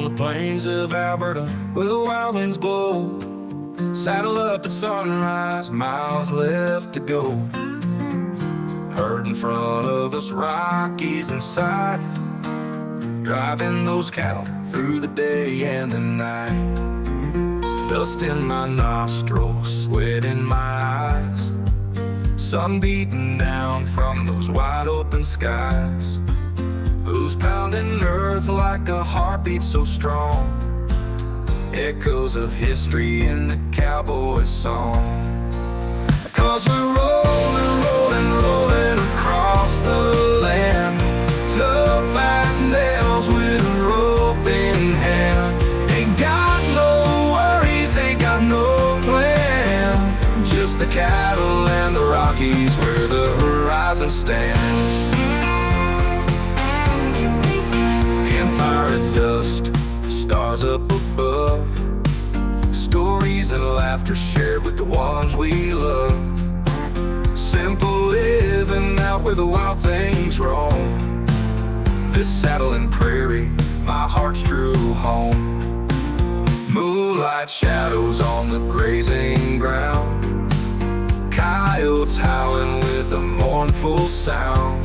on the plains of Alberta where the wild winds blow. Saddle up at sunrise, miles left to go. Herd in front of us, Rockies inside, driving those cattle through the day and the night. Dust in my nostrils, sweat in my eyes, sun beating down from those wide open skies. Who's pounding earth like a heartbeat so strong? Echoes of history in the cowboy song. 'Cause we're rolling, rolling, rolling across the land, tough as nails with a rope in hand. Ain't got no worries, ain't got no plan, just the cattle and the Rockies where the horizon stands. Campfire at dusk, stars up above, stories and laughter shared with the ones we love. Simple living out where the wild things roam. This saddle and prairie, my heart's true home. Moonlight shadows on the grazing ground, coyotes howling with a mournful sound.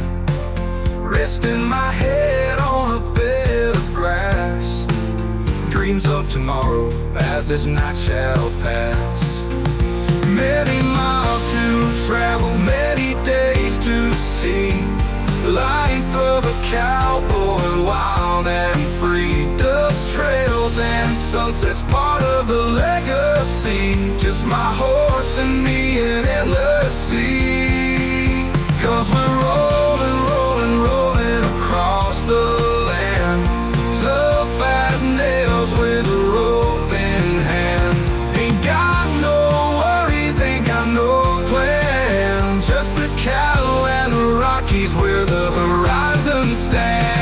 Resting my head on a bed of grass, dreams of tomorrow as this night shall pass. Many miles to travel, many days to see, life of a cowboy, wild and free. Dust trails and sunsets, part of the legacy, just my horse and me in endless sea. 'Cause we're rolling, rolling, rolling across the land, tough as nails with a rope in hand. Ain't got no worries, ain't got no plan, just the cattle and the Rockies where the horizon stands.